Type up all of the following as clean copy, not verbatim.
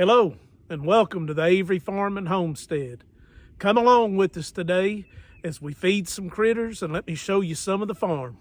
Hello, and welcome to the Avery Farm and Homestead. Come along with us today as we feed some critters and let me show you some of the farm.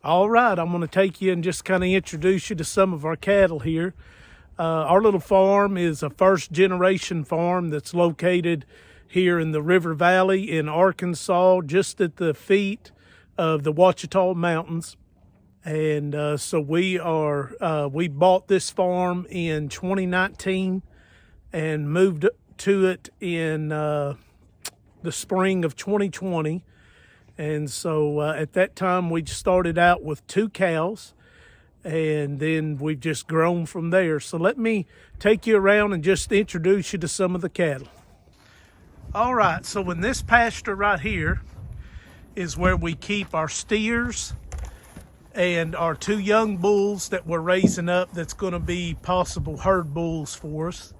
All right, I'm going to take you and just kind of introduce you to some of our cattle here. Our little farm is a first generation farm that's located here in the River Valley in Arkansas, just at the feet of the Ouachita Mountains. And so we bought this farm in 2019 and moved to it in the spring of 2020. And so at that time, we started out with 2 cows, and then we've just grown from there. So let me take you around and just introduce you to some of the cattle. All right, so in this pasture right here is where we keep our steers and our 2 young bulls that we're raising up that's going to be possible herd bulls for us.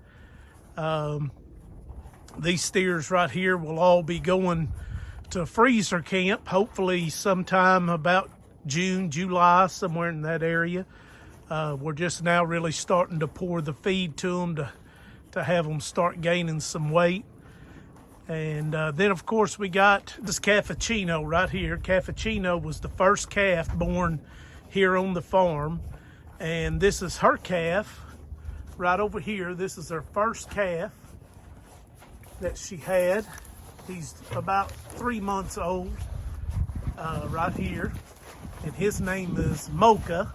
These steers right here will all be going to freezer camp, hopefully sometime about June, July, somewhere in that area. We're just now really starting to pour the feed to them to have them start gaining some weight. And then, of course, we got this Caffuccino right here. Caffuccino was the first calf born here on the farm. And this is her calf right over here. This is her first calf that she had. He's about 3 months old right here, and his name is Mocha.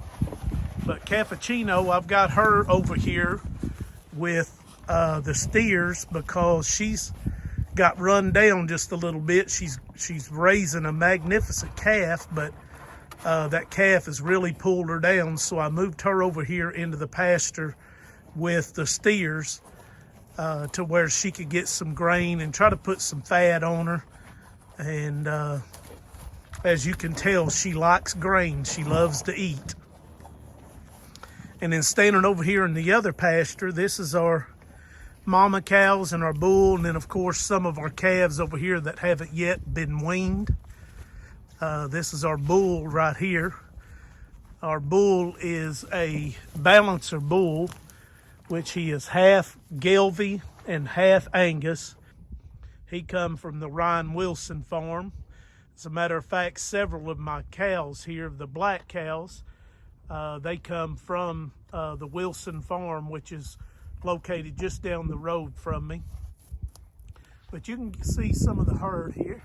But Caffuccino, I've got her over here with the steers because she's got run down just a little bit. She's raising a magnificent calf, but that calf has really pulled her down, so I moved her over here into the pasture with the steers to where she could get some grain and try to put some fat on her. And as you can tell, she likes grain. She loves to eat. And then standing over here in the other pasture, this is our mama cows and our bull, and then of course some of our calves over here that haven't yet been weaned. This is our bull right here. Our bull is a balancer bull, which he is half Gelbvieh and half Angus. He come from the Ryan Wilson farm. As a matter of fact, several of my cows here, the black cows, They come from the Wilson Farm, which is located just down the road from me. But you can see some of the herd here.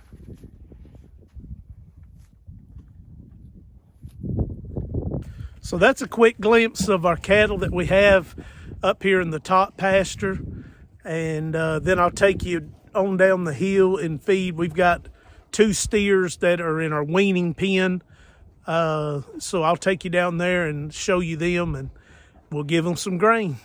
So that's a quick glimpse of our cattle that we have up here in the top pasture. And then I'll take you on down the hill and feed. We've got 2 steers that are in our weaning pen. So I'll take you down there and show you them, and we'll give them some grain.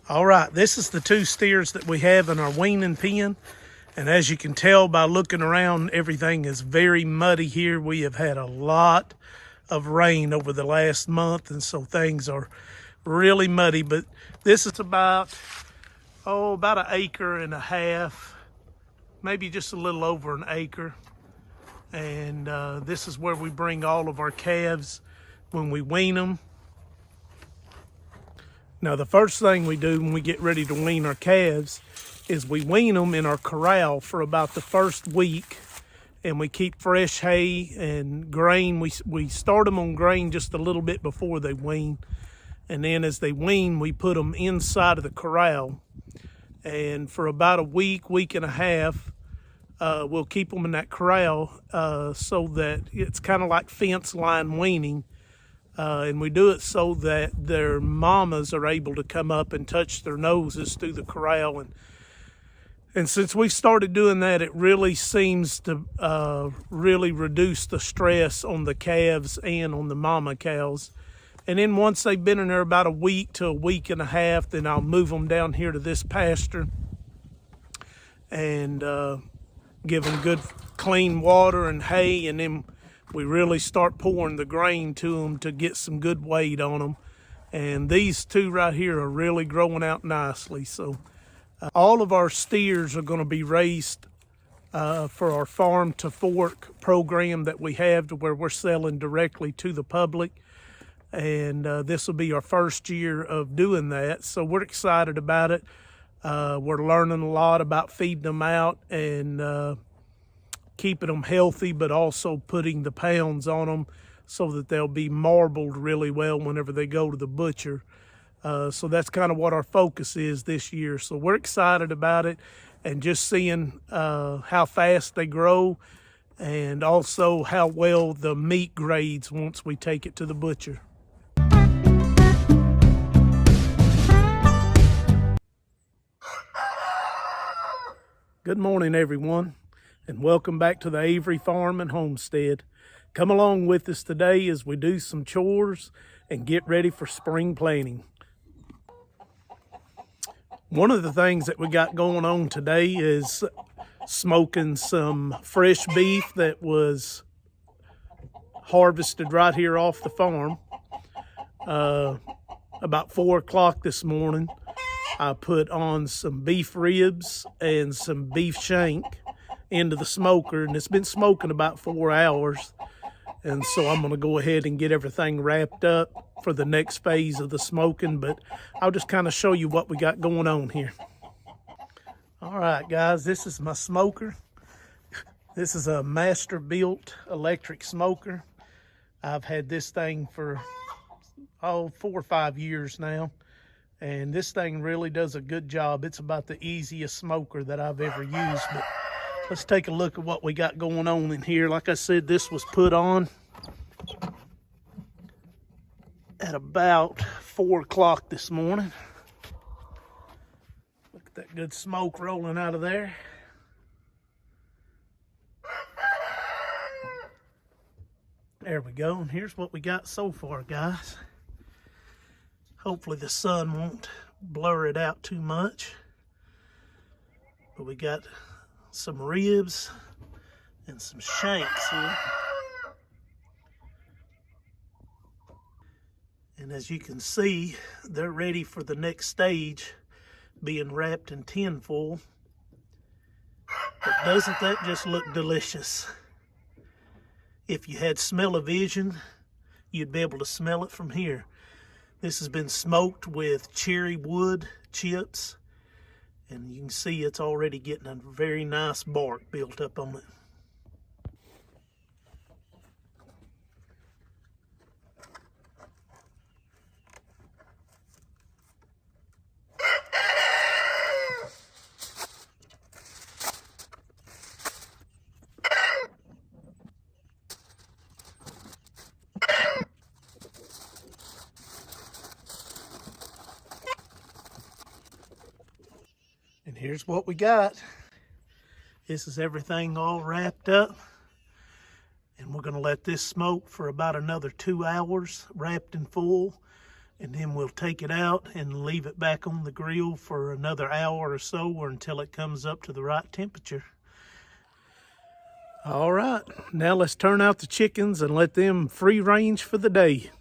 All right, this is the 2 steers that we have in our weaning pen. And as you can tell by looking around, everything is very muddy here. We have had a lot of rain over the last month, and so things are really muddy. But this is about an 1.5 acres, maybe just a little over an acre. And this is where we bring all of our calves when we wean them. Now, the first thing we do when we get ready to wean our calves is we wean them in our corral for about the first week, and we keep fresh hay and grain. We start them on grain just a little bit before they wean, and then as they wean, we put them inside of the corral. And for about a week, week and a half, we'll keep them in that corral so that it's kind of like fence line weaning. And we do it so that their mamas are able to come up and touch their noses through the corral. And since we started doing that, it really seems to really reduce the stress on the calves and on the mama cows. And then once they've been in there about a week to a week and a half, then I'll move them down here to this pasture and give them good clean water and hay, and then we really start pouring the grain to them to get some good weight on them. And these 2 right here are really growing out nicely. So all of our steers are going to be raised for our farm to fork program that we have, to where we're selling directly to the public. And this will be our first year of doing that. So we're excited about it. We're learning a lot about feeding them out and keeping them healthy, but also putting the pounds on them so that they'll be marbled really well whenever they go to the butcher. So that's kind of what our focus is this year. So we're excited about it, and just seeing how fast they grow, and also how well the meat grades once we take it to the butcher. Good morning, everyone, and welcome back to the Avery Farm and Homestead. Come along with us today as we do some chores and get ready for spring planting. One of the things that we got going on today is smoking some fresh beef that was harvested right here off the farm. About 4 o'clock this morning, I put on some beef ribs and some beef shank into the smoker, and it's been smoking about 4 hours. And so I'm going to go ahead and get everything wrapped up for the next phase of the smoking, but I'll just kind of show you what we got going on here. All right, guys, this is my smoker. This is a master-built electric smoker. I've had this thing for 4 or 5 years now, and this thing really does a good job. It's about the easiest smoker that I've ever used. But let's take a look at what we got going on in here. Like I said, this was put on at about 4 o'clock this morning. Look at that good smoke rolling out of there. There we go, and here's what we got so far, guys. Hopefully the sun won't blur it out too much. But we got some ribs and some shanks here. And as you can see, they're ready for the next stage, being wrapped in tin foil. But doesn't that just look delicious? If you had smell-o-vision, you'd be able to smell it from here. This has been smoked with cherry wood chips, and you can see it's already getting a very nice bark built up on it. And here's what we got. This is everything all wrapped up. And we're gonna let this smoke for about another 2 hours, wrapped in foil. And then we'll take it out and leave it back on the grill for another hour or so, or until it comes up to the right temperature. All right, now let's turn out the chickens and let them free range for the day.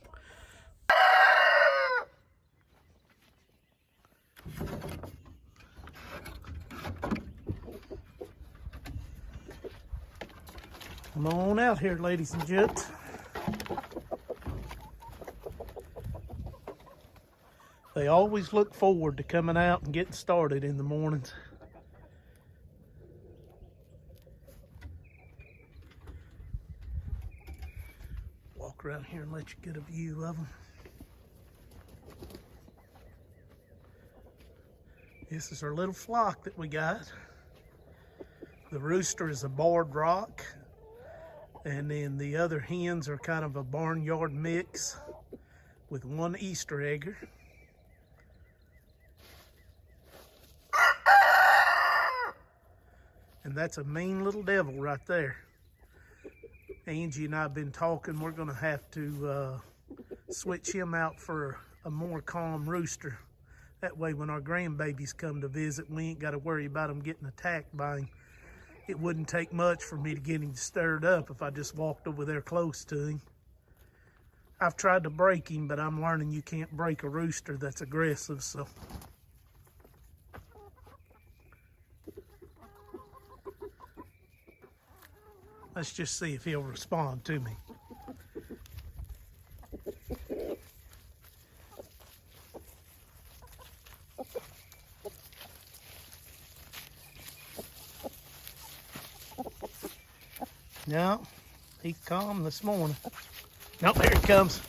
Come on out here, ladies and gents. They always look forward to coming out and getting started in the mornings. Walk around here and let you get a view of them. This is our little flock that we got. The rooster is a barred rock, and then the other hens are kind of a barnyard mix with one Easter egger. And that's a mean little devil right there. Angie and I have been talking. We're going to have to switch him out for a more calm rooster. That way when our grandbabies come to visit, we ain't got to worry about them getting attacked by him. It wouldn't take much for me to get him stirred up if I just walked over there close to him. I've tried to break him, but I'm learning you can't break a rooster that's aggressive, so. Let's just see if he'll respond to me. No, he's calm this morning. No, there he comes.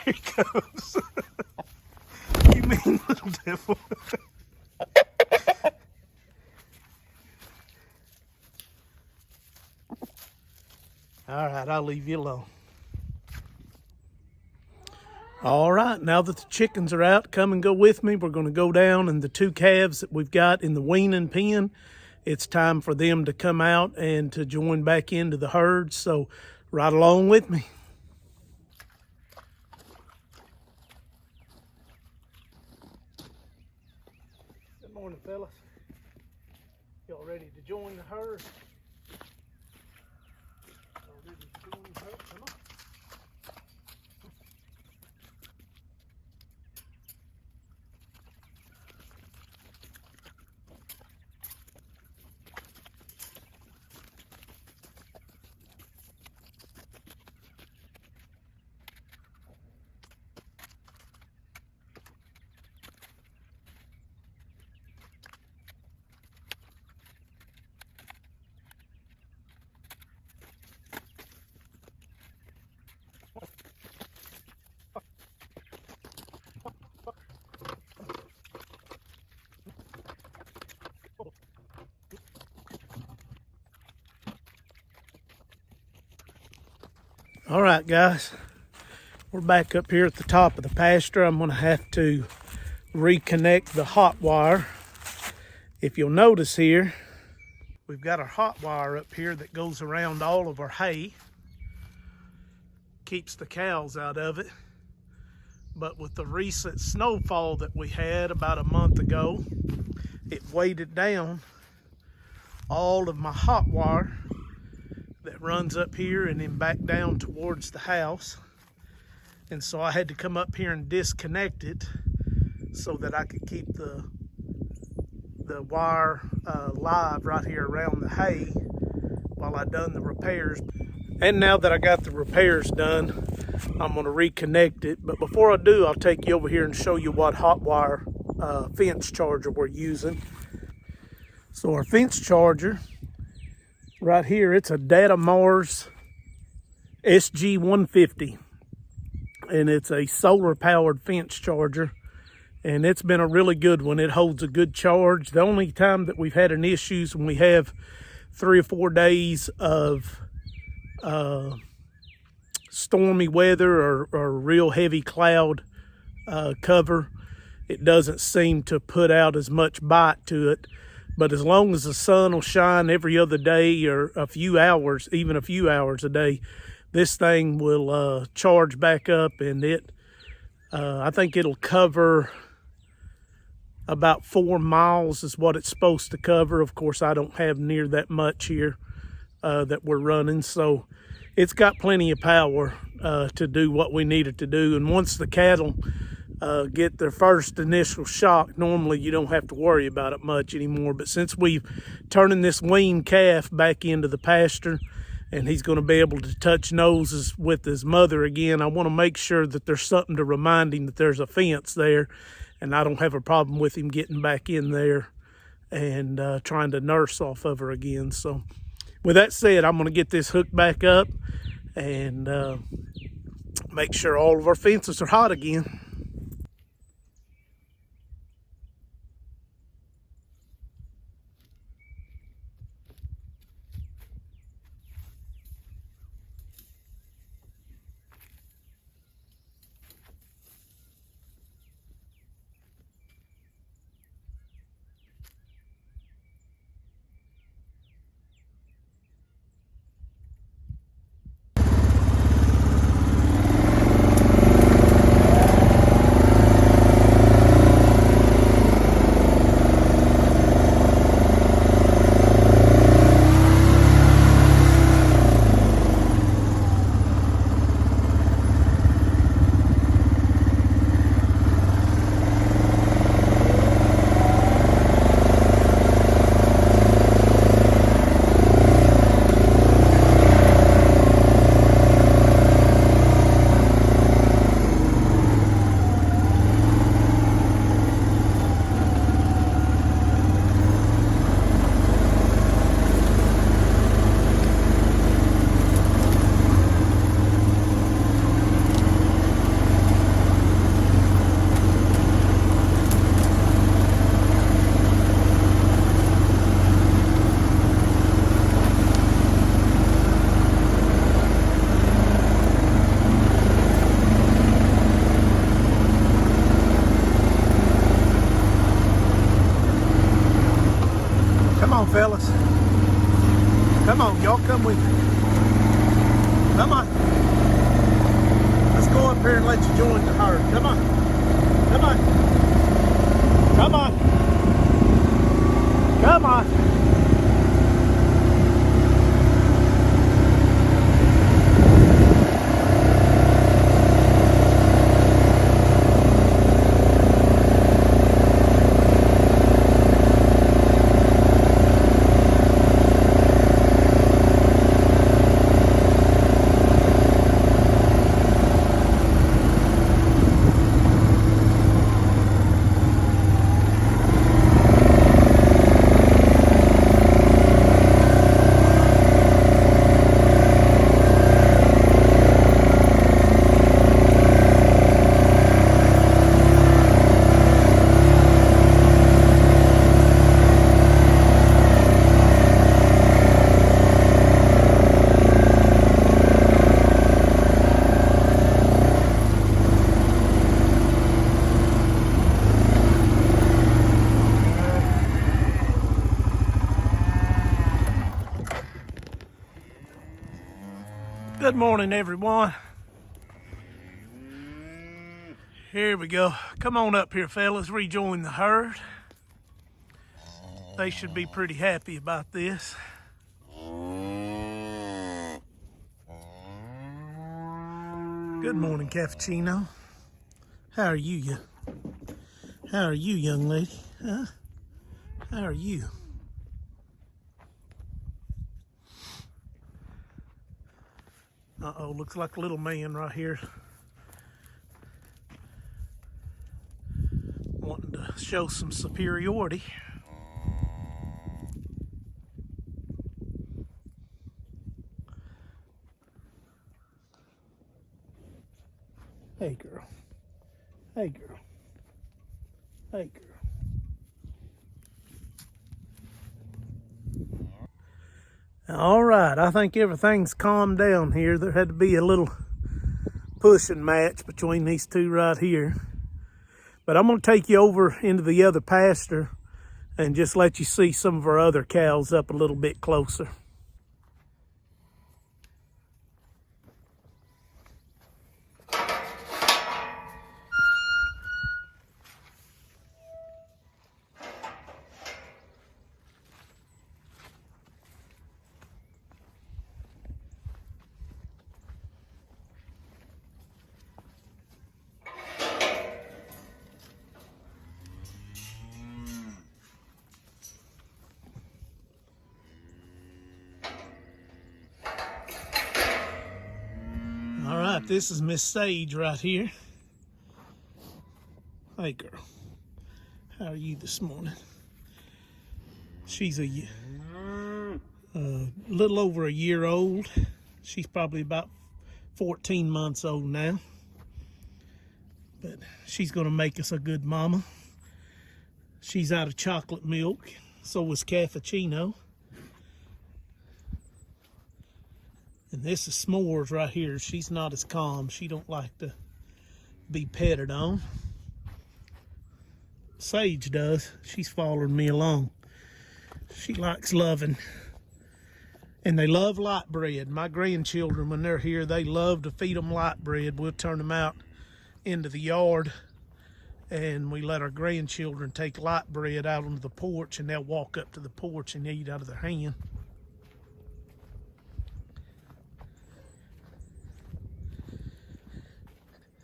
Here he comes. You mean little devil. All right, I'll leave you alone. All right, now that the chickens are out, come and go with me. We're going to go down, and the 2 calves that we've got in the weaning pen, it's time for them to come out and to join back into the herd. So ride along with me. Good morning, fellas. Y'all ready to join the herd? Come on. All right, guys, we're back up here at the top of the pasture. I'm going to have to reconnect the hot wire. If you'll notice here, we've got our hot wire up here that goes around all of our hay. keeps the cows out of it. But with the recent snowfall that we had about a month ago, it weighted down all of my hot wire that runs up here and then back down towards the house. And so I had to come up here and disconnect it so that I could keep the wire live right here around the hay while I done the repairs. And now that I got the repairs done, I'm going to reconnect it. But before I do, I'll take you over here and show you what hot wire fence charger we're using. So our fence charger right here, it's a Datamars SG150, and it's a solar powered fence charger, and it's been a really good one. It holds a good charge. The only time that we've had an issue is when we have 3 or 4 days of stormy weather or real heavy cloud cover. It doesn't seem to put out as much bite to it. But as long as the sun will shine every other day or a few hours, even a few hours a day, this thing will charge back up, and I think it'll cover about 4 miles is what it's supposed to cover. Of course, I don't have near that much here that we're running, so it's got plenty of power to do what we need it to do. And once the cattle get their first initial shock, normally you don't have to worry about it much anymore. But since we've turning this weaned calf back into the pasture and he's going to be able to touch noses with his mother again, I want to make sure that there's something to remind him that there's a fence there, and I don't have a problem with him getting back in there and trying to nurse off of her again. So with that said, I'm going to get this hooked back up and make sure all of our fences are hot again. Come on, fellas. Come on, y'all come with me. Come on. Let's go up here and let you join the herd. Come on. Come on. Come on. Come on. Good morning, everyone. Here we go. Come on up here, fellas. Rejoin the herd. They should be pretty happy about this. Good morning, Cappuccino. How are you? How are you, young lady? Huh? How are you? Uh-oh, looks like a little man right here. Wanting to show some superiority. Hey, girl. Hey, girl. Hey, girl. All right, I think everything's calmed down here. There had to be a little pushing match between these two right here. But I'm going to take you over into the other pasture and just let you see some of our other cows up a little bit closer. All right, this is Miss Sage right here. Hey, girl. How are you this morning? She's a little over a year old. She's probably about 14 months old now. But she's going to make us a good mama. She's out of chocolate milk. So is Cappuccino. And this is S'mores right here. She's not as calm. She don't like to be petted on. Sage does. She's following me along. She likes loving. And they love light bread. My grandchildren, when they're here, they love to feed them light bread. We'll turn them out into the yard and we let our grandchildren take light bread out onto the porch, and they'll walk up to the porch and eat out of their hand.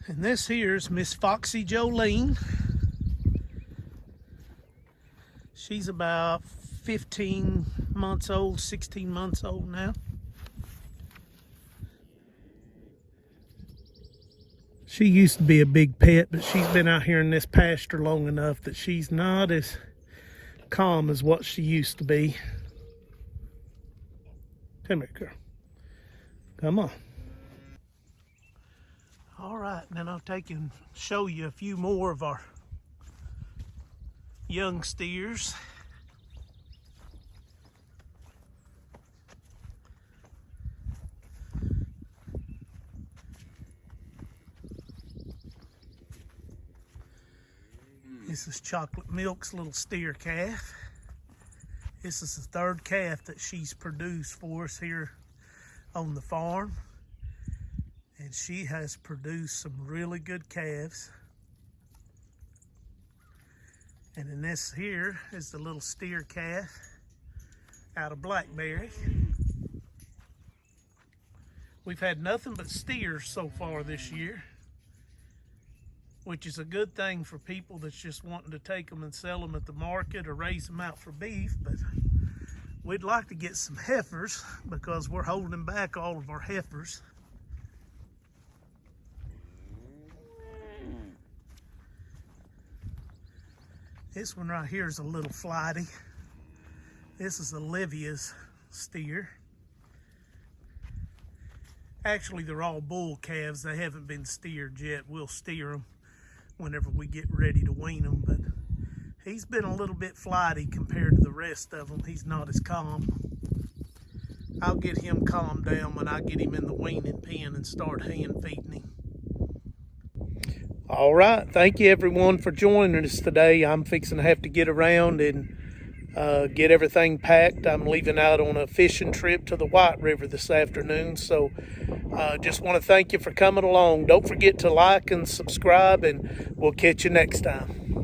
And this here's Miss Foxy Jolene. She's about 15 months old, 16 months old now. She used to be a big pet, but she's been out here in this pasture long enough that she's not as calm as what she used to be. Come here, girl. Come on. All right, and then I'll take and show you a few more of our young steers. This is Chocolate Milk's little steer calf. This is the third calf that she's produced for us here on the farm. And she has produced some really good calves. And then this here is the little steer calf out of Blackberry. We've had nothing but steers so far this year, which is a good thing for people that's just wanting to take them and sell them at the market or raise them out for beef. But we'd like to get some heifers because we're holding back all of our heifers. This one right here is a little flighty. This is Olivia's steer. Actually, they're all bull calves. They haven't been steered yet. We'll steer them whenever we get ready to wean them. But he's been a little bit flighty compared to the rest of them. He's not as calm. I'll get him calmed down when I get him in the weaning pen and start hand feeding him. All right, thank you everyone for joining us today. I'm fixing to have to get around and get everything packed. I'm leaving out on a fishing trip to the White River this afternoon. So just want to thank you for coming along. Don't forget to like and subscribe, and we'll catch you next time.